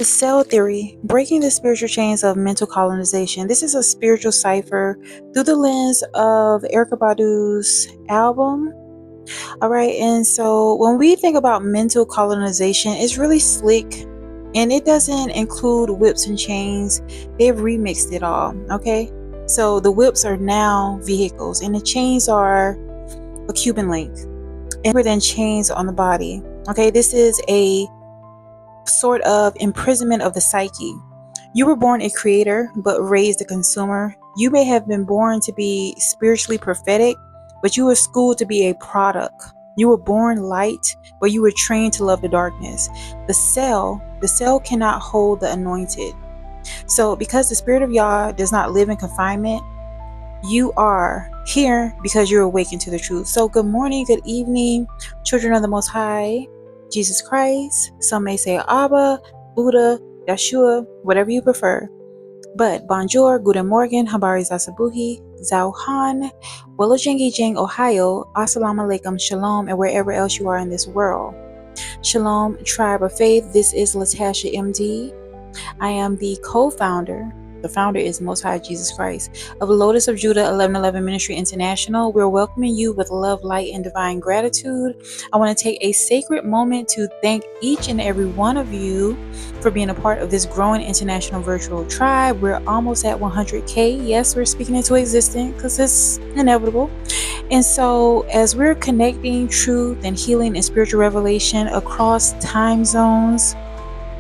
The cell theory, breaking the spiritual chains of mental colonization. This is a spiritual cipher through the lens of Erykah Badu's album. All right, and so when we think about mental colonization, it's really slick, and it doesn't include whips and chains. They've remixed it all. Okay, so the whips are now vehicles, and the chains are a Cuban link, and then chains on the body. Okay, this is a sort of imprisonment of the psyche. You were born a creator, but raised a consumer. You may have been born to be spiritually prophetic, but you were schooled to be a product. You were born light, but you were trained to love the darkness. The cell cannot hold the anointed. So because the spirit of Yah does not live in confinement, you are here because you're awakened to the truth. So good morning, good evening, children of the Most High, Jesus Christ. Some may say Abba, Buddha, YAHSHUAH, whatever you prefer. But bonjour, guten morgen, habari za sabuhi, zauhan, walojengi jeng Ohio, assalamu alaikum, shalom, and wherever else you are in this world. Shalom, Tribe of Faith. This is Latasha MD. I am the co-founder. The founder is Most High Jesus Christ of Lotus of Judah 1111 Ministry International. We're welcoming you with love, light, and divine gratitude. I want to take a sacred moment to thank each and every one of you for being a part of this growing international virtual tribe. We're almost at 100K. Yes, we're speaking into existence because it's inevitable. And so as we're connecting truth and healing and spiritual revelation across time zones,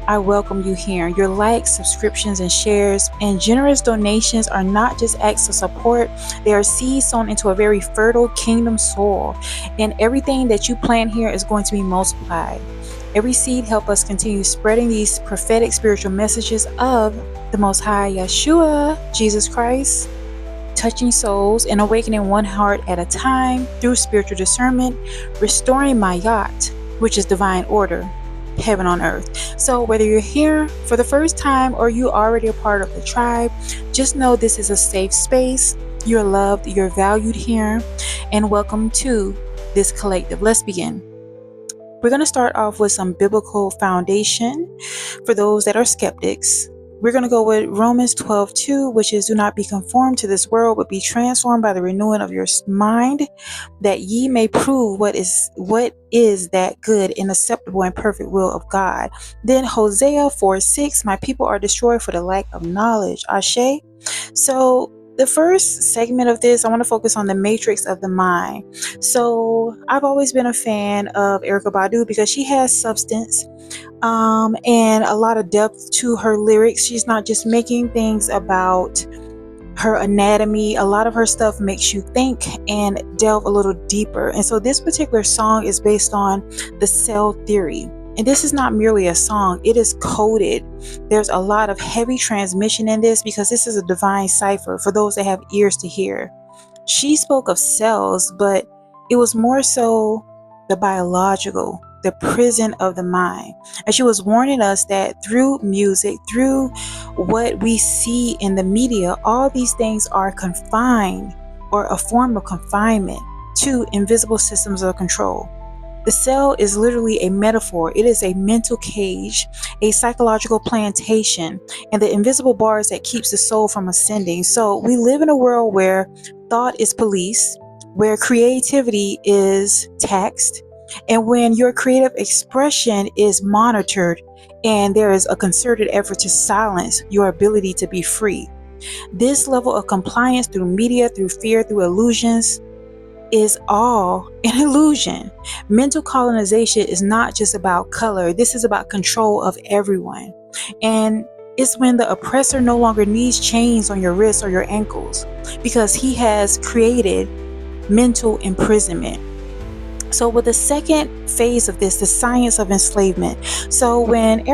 I welcome you here. Your likes, subscriptions, and shares and generous donations are not just acts of support. They are seeds sown into a very fertile kingdom soil. And everything that you plant here is going to be multiplied. Every seed helps us continue spreading these prophetic spiritual messages of the Most High YAHSHUAH, Jesus Christ, touching souls and awakening one heart at a time through spiritual discernment, restoring Mayat, which is divine order, heaven on earth. So whether you're here for the first time or you already a part of the tribe, just know this is a safe space. You're loved, you're valued here, and welcome to this collective. Let's begin. We're going to start off with some biblical foundation for those that are skeptics. We're going to go with Romans 12:2, which is, do not be conformed to this world, but be transformed by the renewing of your mind, that ye may prove what is that good and acceptable and perfect will of God. Then Hosea 4:6, my people are destroyed for the lack of knowledge. Ashe. So the first segment of this, I want to focus on the matrix of the mind. So I've always been a fan of Erykah Badu because she has substance and a lot of depth to her lyrics. She's not just making things about her anatomy. A lot of her stuff makes you think and delve a little deeper. And so this particular song is based on the cell theory. And this is not merely a song, it is coded. There's a lot of heavy transmission in this because this is a divine cipher for those that have ears to hear. She spoke of cells, but it was more so the biological, the prison of the mind. And she was warning us that through music, through what we see in the media, all these things are confined or a form of confinement to invisible systems of control. The cell is literally a metaphor. It is a mental cage, a psychological plantation, and the invisible bars that keeps the soul from ascending. So we live in a world where thought is policed, where creativity is taxed, and when your creative expression is monitored and there is a concerted effort to silence your ability to be free. This level of compliance through media, through fear, through illusions is all an illusion. Mental colonization is not just about color. This is about control of everyone. And it's when the oppressor no longer needs chains on your wrists or your ankles because he has created mental imprisonment. So with the second phase of this, the science of enslavement. So when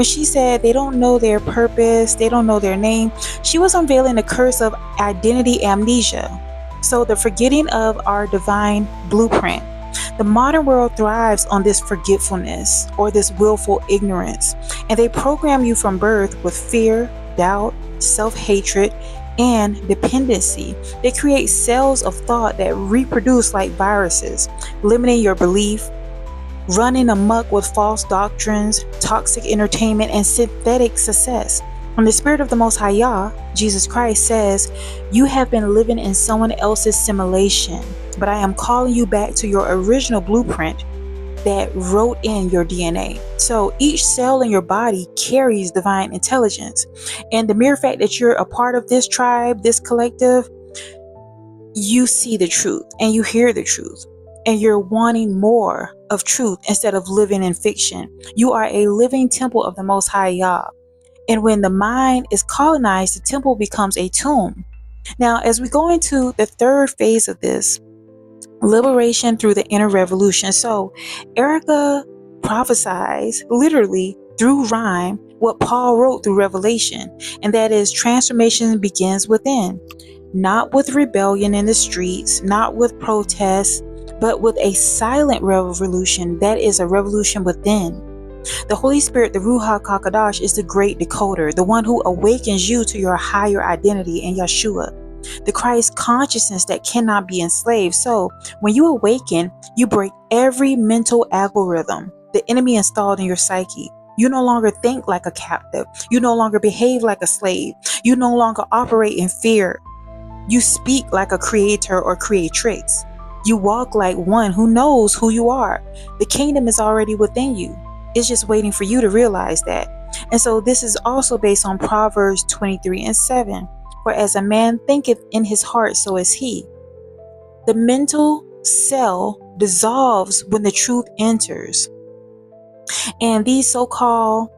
she said they don't know their purpose, they don't know their name, she was unveiling the curse of identity amnesia. So the forgetting of our divine blueprint. The modern world thrives on this forgetfulness or this willful ignorance. And they program you from birth with fear, doubt, self-hatred, and dependency. They create cells of thought that reproduce like viruses, limiting your belief, running amok with false doctrines, toxic entertainment, and synthetic success. When the Spirit of the Most High Yah, Jesus Christ, says, "You have been living in someone else's simulation, but I am calling you back to your original blueprint that wrote in your DNA." So each cell in your body carries divine intelligence. And the mere fact that you're a part of this tribe, this collective, you see the truth and you hear the truth. And you're wanting more of truth instead of living in fiction. You are a living temple of the Most High Yah. And when the mind is colonized, the temple becomes a tomb. Now, as we go into the third phase of this, liberation through the inner revolution. So Erica prophesies literally through rhyme what Paul wrote through revelation, and that is transformation begins within, not with rebellion in the streets, not with protests, but with a silent revolution that is a revolution within. The Holy Spirit, the Ruach HaQadosh, is the great decoder, the one who awakens you to your higher identity in YAHSHUAH, the Christ consciousness that cannot be enslaved. So when you awaken, you break every mental algorithm the enemy installed in your psyche. You no longer think like a captive. You no longer behave like a slave. You no longer operate in fear. You speak like a creator or creatrix. You walk like one who knows who you are. The kingdom is already within you. It's just waiting for you to realize that. And so this is also based on Proverbs 23:7. For as a man thinketh in his heart, so is he. The mental cell dissolves when the truth enters. And these so-called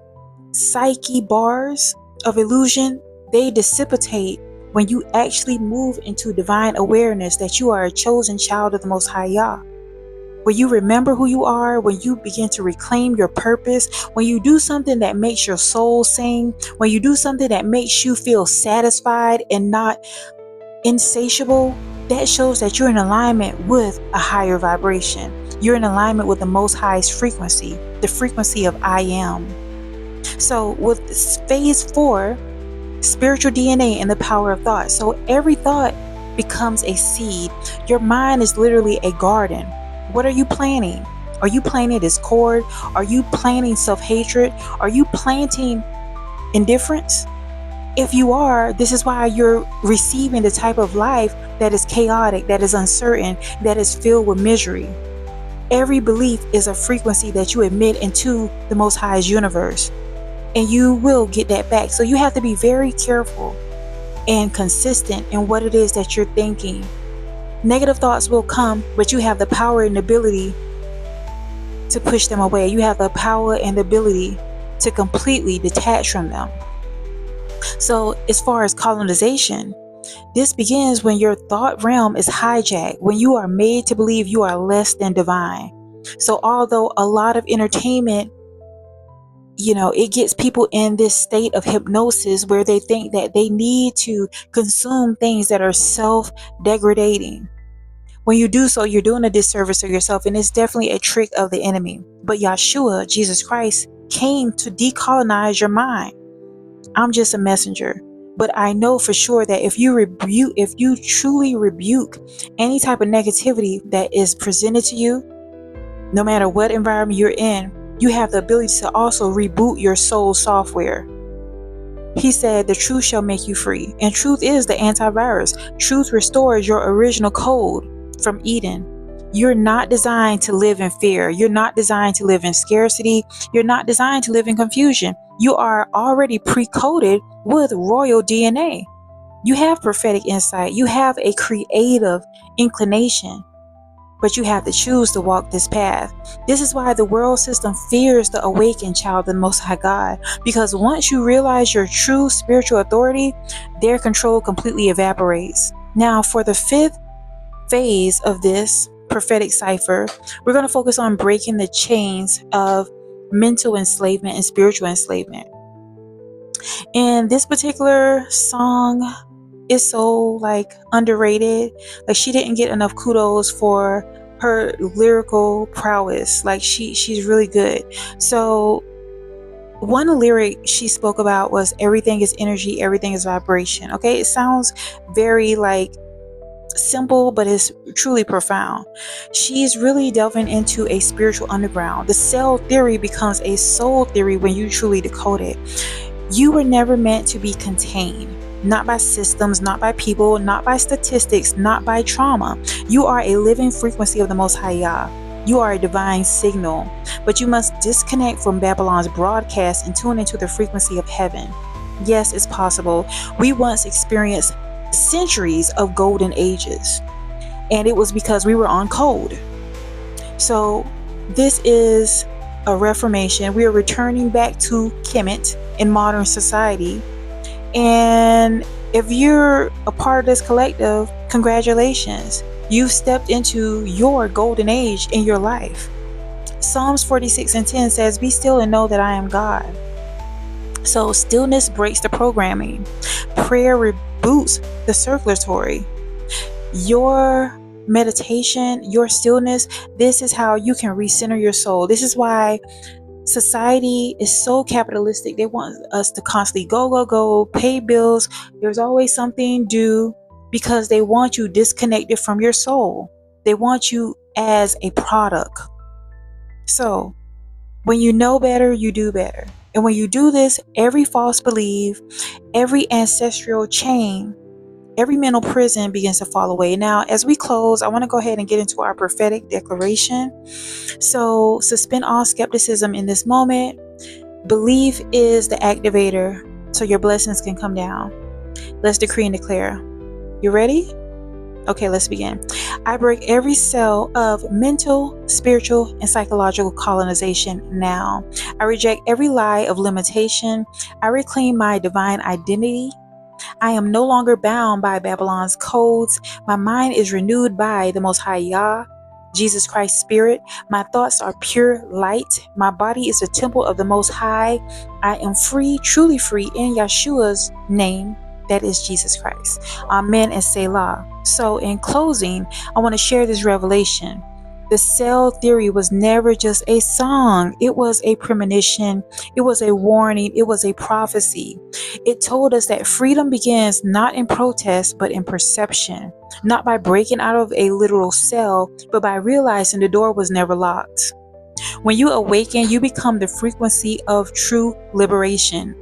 psyche bars of illusion, they dissipate when you actually move into divine awareness that you are a chosen child of the Most High Yah. When you remember who you are, when you begin to reclaim your purpose, when you do something that makes your soul sing, when you do something that makes you feel satisfied and not insatiable, that shows that you're in alignment with a higher vibration. You're in alignment with the Most High's frequency, the frequency of I am. So with phase 4, spiritual DNA and the power of thought. So every thought becomes a seed. Your mind is literally a garden. What are you planting? Are you planting discord? Are you planting self-hatred? Are you planting indifference? If you are, this is why you're receiving the type of life that is chaotic, that is uncertain, that is filled with misery. Every belief is a frequency that you emit into the Most High's universe, and you will get that back. So you have to be very careful and consistent in what it is that you're thinking. Negative thoughts will come, but you have the power and ability to push them away. You have the power and the ability to completely detach from them. So as far as colonization, this begins when your thought realm is hijacked, when you are made to believe you are less than divine. So although a lot of entertainment, it gets people in this state of hypnosis where they think that they need to consume things that are self-degrading. When you do so, you're doing a disservice to yourself, and it's definitely a trick of the enemy. But YAHSHUAH, Jesus Christ, came to decolonize your mind. I'm just a messenger. But I know for sure that if you truly rebuke any type of negativity that is presented to you, no matter what environment you're in, you have the ability to also reboot your soul software. He said, the truth shall make you free. And truth is the antivirus. Truth restores your original code from Eden. You're not designed to live in fear. You're not designed to live in scarcity. You're not designed to live in confusion. You are already pre-coded with royal DNA. You have prophetic insight. You have a creative inclination. But you have to choose to walk this path. This is why the world system fears the awakened child of the Most High God. Because once you realize your true spiritual authority, their control completely evaporates. Now, for the 5th phase of this prophetic cipher, we're going to focus on breaking the chains of mental enslavement and spiritual enslavement. And this particular song is so underrated. She didn't get enough kudos for her lyrical prowess. She's really good. So one lyric she spoke about was everything is energy, everything is vibration. Okay, it sounds very simple, but it's truly profound. She's really delving into a spiritual underground. The cell theory becomes a soul theory when you truly decode it. You were never meant to be contained. Not by systems, not by people, not by statistics, not by trauma. You are a living frequency of the Most High Yah. You are a divine signal, but you must disconnect from Babylon's broadcast and tune into the frequency of heaven. Yes, it's possible. We once experienced centuries of golden ages, and it was because we were on code. So this is a reformation. We are returning back to Kemet in modern society. And if you're a part of this collective, congratulations. You've stepped into your golden age in your life. Psalms 46:10 says, "Be still and know that I am God." So stillness breaks the programming. Prayer reboots the circulatory. Your meditation, your stillness, this is how you can recenter your soul. This is why society is so capitalistic. They want us to constantly go, pay bills. There's always something due, because they want you disconnected from your soul. They want you as a product. So when you know better, you do better. And when you do this, every false belief, every ancestral chain, every mental prison begins to fall away. Now, as we close, I want to go ahead and get into our prophetic declaration. So suspend all skepticism in this moment. Belief is the activator, so your blessings can come down. Let's decree and declare. You ready? Okay, let's begin. I break every cell of mental, spiritual, and psychological colonization now. I reject every lie of limitation. I reclaim my divine identity. I am no longer bound by Babylon's codes. My mind is renewed by the Most High Yah, Jesus Christ's Spirit. My thoughts are pure light. My body is a temple of the Most High. I am free, truly free, in YAHSHUAH's name. That is Jesus Christ. Amen and Selah. So in closing, I want to share this revelation. The cell theory was never just a song. It was a premonition. It was a warning. It was a prophecy. It told us that freedom begins not in protest, but in perception. Not by breaking out of a literal cell, but by realizing the door was never locked. When you awaken, you become the frequency of true liberation.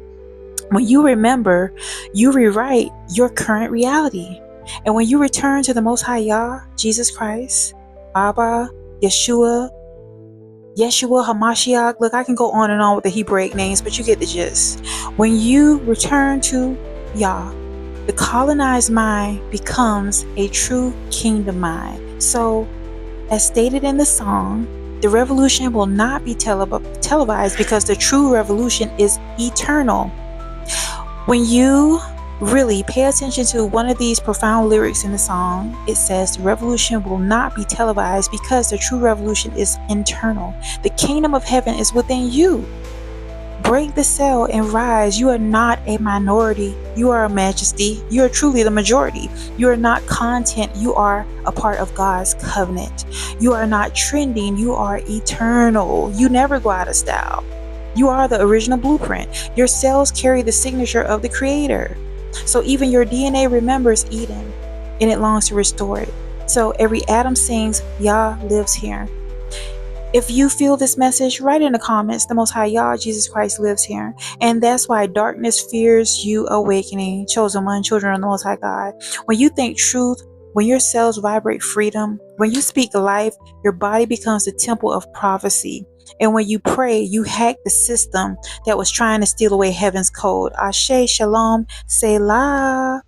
When you remember, you rewrite your current reality. And when you return to the Most High Yah, Jesus Christ, Abba, Yeshua, HaMashiach. Look, I can go on and on with the Hebraic names, but you get the gist. When you return to Yah, the colonized mind becomes a true kingdom mind. So, as stated in the song, the revolution will not be televised, because the true revolution is eternal. When you really pay attention to one of these profound lyrics in the song, it says the revolution will not be televised because the true revolution is internal. The kingdom of heaven is within you. Break the cell and rise. You are not a minority. You are a majesty. You are truly the majority. You are not content. You are a part of God's covenant. You are not trending. You are eternal. You never go out of style. You are the original blueprint. Your cells carry the signature of the Creator. So even your DNA remembers Eden, and it longs to restore it. So every atom sings, Yah lives here. If you feel this message, write in the comments, the Most High Yah, Jesus Christ lives here. And that's why darkness fears you awakening, chosen one, children of the Most High God. When you think truth, when your cells vibrate freedom, when you speak life, your body becomes the temple of prophecy. And when you pray, you hack the system that was trying to steal away heaven's code. Ashe, Shalom, Selah.